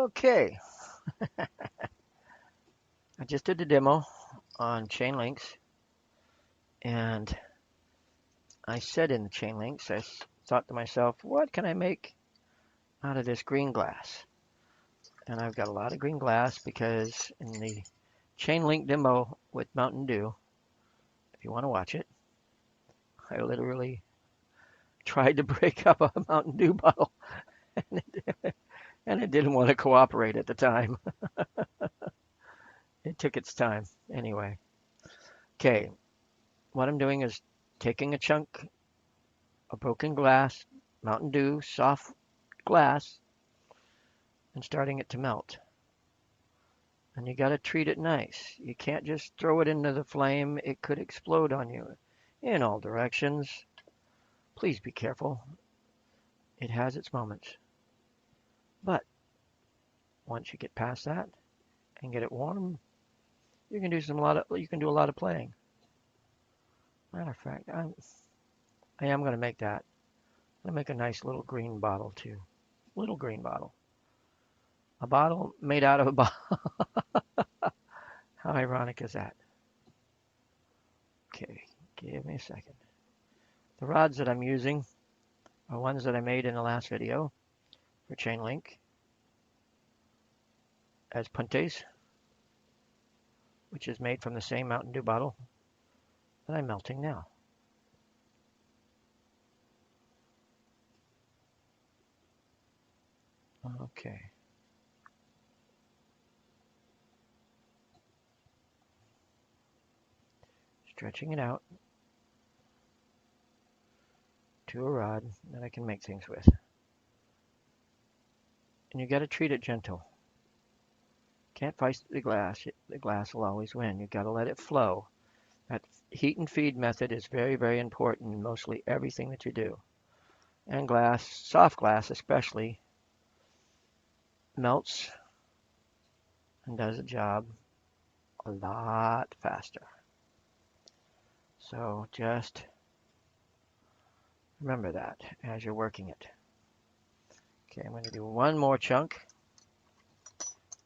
Okay, I just did a demo on chain links, and I said in the chain links, thought to myself, what can I make out of this green glass? And I've got a lot of green glass because in the chain link demo with Mountain Dew, if you want to watch it, I literally tried to break up a Mountain Dew bottle, and it didn't want to cooperate at the time. It took its time. Anyway, okay, what I'm doing is taking a chunk of broken glass, Mountain Dew, soft glass, and starting it to melt. And you got to treat it nice. You can't just throw it into the flame. It could explode on you in all directions. Please be careful. It has its moments. But once you get past that and get it warm, you can do a lot of playing. Matter of fact, I am going to make that. I'm going to make a nice little green bottle too. Little green bottle. A bottle made out of a bottle. How ironic is that? Okay, give me a second. The rods that I'm using are ones that I made in the last video for chain link as puntes, which is made from the same Mountain Dew bottle that I'm melting now. Okay. Stretching it out to a rod that I can make things with. And you got to treat it gentle. Can't fight the glass. The glass will always win. You got to let it flow. That heat and feed method is very, very important in mostly everything that you do. And glass, soft glass especially, melts and does the job a lot faster. So just remember that as you're working it. Okay, I'm going to do one more chunk.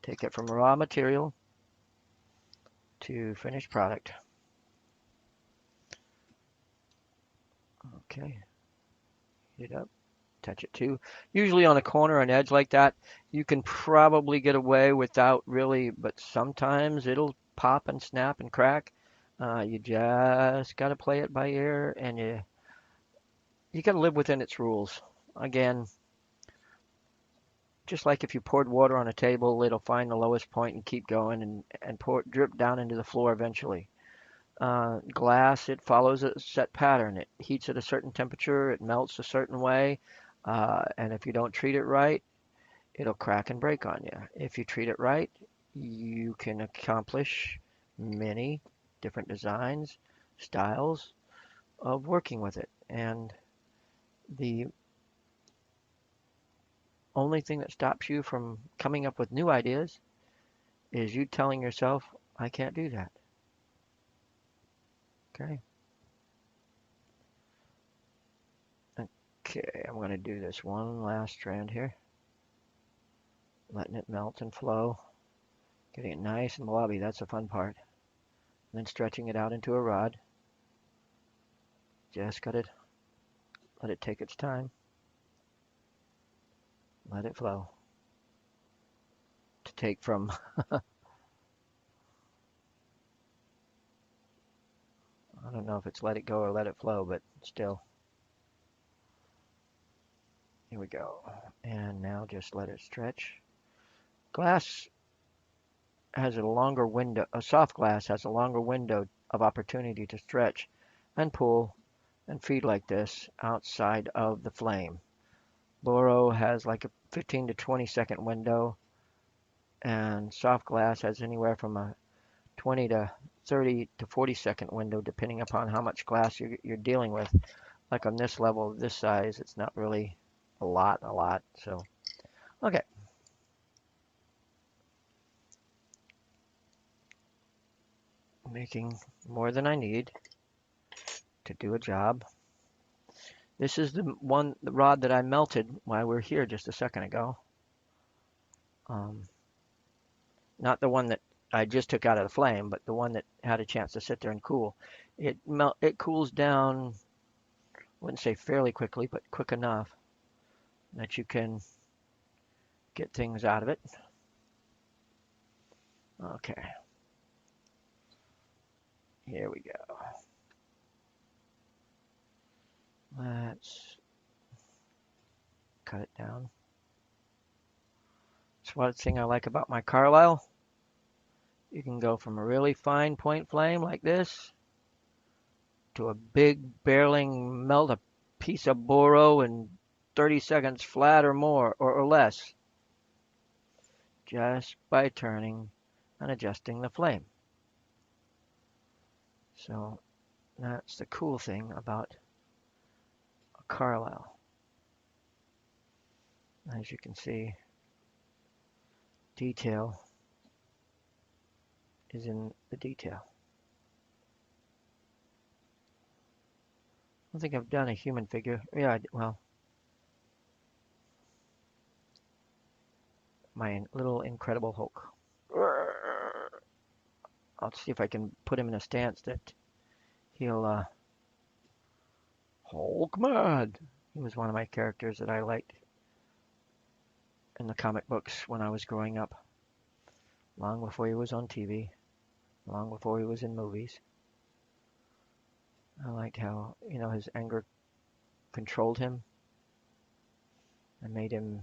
Take it from raw material to finished product. Okay, heat it up, touch it too. Usually on a corner, an edge like that, you can probably get away without really, but sometimes it'll pop and snap and crack. You just got to play it by ear, and you got to live within its rules. Again, just like if you poured water on a table, it'll find the lowest point and keep going and drip down into the floor eventually. Glass, it follows a set pattern. It heats at a certain temperature, it melts a certain way, and if you don't treat it right, it'll crack and break on you. If you treat it right, you can accomplish many different designs, styles of working with it. And the only thing that stops you from coming up with new ideas is you telling yourself, I can't do that. Okay. Okay, I'm going to do this one last strand here, letting it melt and flow, getting it nice and blobby. That's the fun part. And then stretching it out into a rod. Just got to let it take its time. Let it flow. To take from, I don't know if it's let it go or let it flow, but still. Here we go. And now just let it stretch. Glass has a longer window, a soft glass has a longer window of opportunity to stretch and pull and feed like this outside of the flame. Boro has like a 15 to 20-second window, and soft glass has anywhere from a 20 to 30 to 40-second window, depending upon how much glass you're dealing with. Like on this level, this size, it's not really a lot. So, okay. Making more than I need to do a job. This is the rod that I melted while we were here just a second ago. Um, Not the one that I just took out of the flame, but the one that had a chance to sit there and cool. It cools down, I wouldn't say fairly quickly, but quick enough that you can get things out of it. Okay, here we go. Let's cut it down. That's one thing I like about my Carlisle. You can go from a really fine point flame like this to a big barreling melt a piece of boro in 30 seconds flat or more or less just by turning and adjusting the flame. So that's the cool thing about a Carlisle. As you can see, detail is in the detail. I don't think I've done a human figure. Yeah, well, my little Incredible Hulk. I'll see if I can put him in a stance that he'll Hulk mad. He was one of my characters that I liked in the comic books when I was growing up, long before he was on TV, long before he was in movies. I liked how, his anger controlled him and made him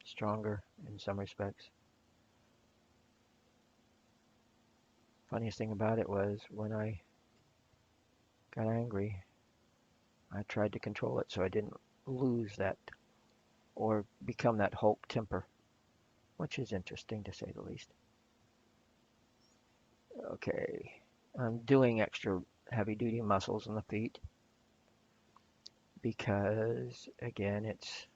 stronger in some respects. Funniest thing about it was when I got angry, I tried to control it so I didn't lose that or become that Hulk temper, which is interesting to say the least. Okay, I'm doing extra heavy duty muscles in the feet because, again, it's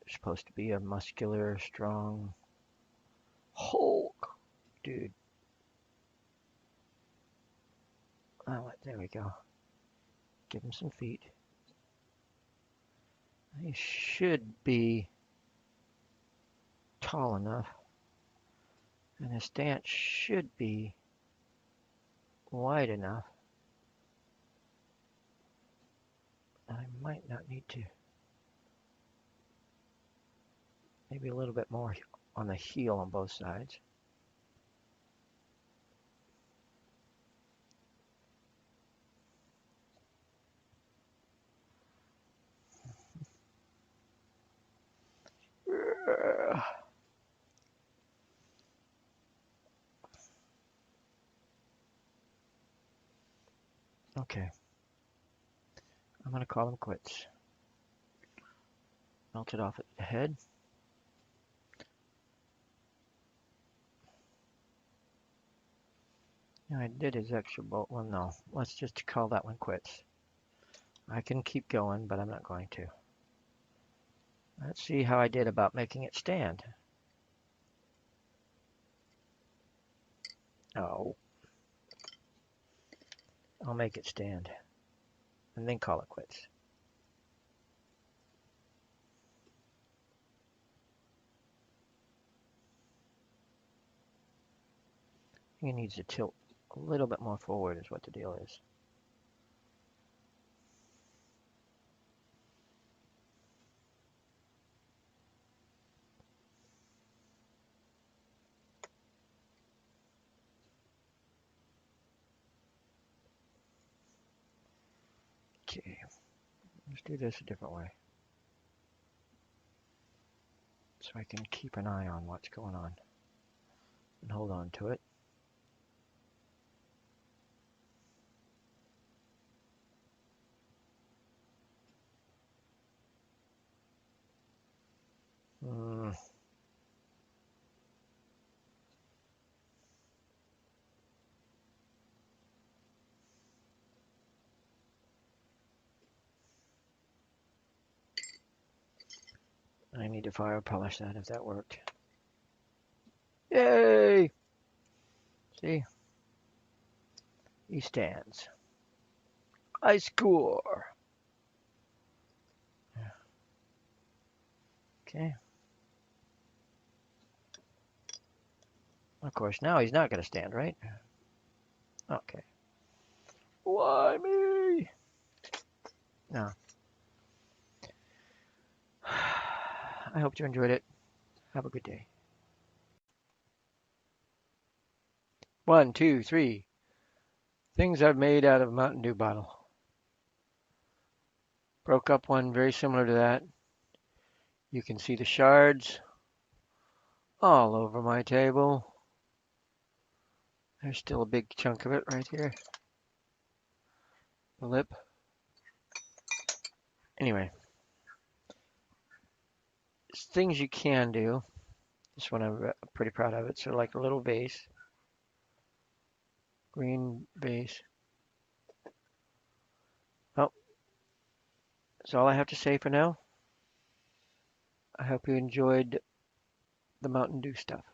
supposed to be a muscular, strong Hulk dude. Oh, there we go. Give him some feet. He should be tall enough, and his stance should be wide enough. I might not need to. Maybe a little bit more on the heel on both sides. Okay, I'm gonna call him quits. Melt it off at the head. I did his extra bolt. Well, no, let's just call that one quits. I can keep going, but I'm not going to. Let's see how I did about making it stand. Oh, I'll make it stand and then call it quits. He needs to tilt a little bit more forward is what the deal is. Okay, let's do this a different way. So I can keep an eye on what's going on and hold on to it. I need to fire polish that if that worked. Yay! See? He stands. I score! Okay. Of course, now he's not going to stand, right? Okay. Why me? No. I hope you enjoyed it. Have a good day. 1, 2, 3. Things I've made out of a Mountain Dew bottle. Broke up one very similar to that. You can see the shards all over my table. There's still a big chunk of it right here. The lip. Anyway, things you can do. This one I'm pretty proud of. It's sort of like a little vase. Green vase. Well, that's all I have to say for now. I hope you enjoyed the Mountain Dew stuff.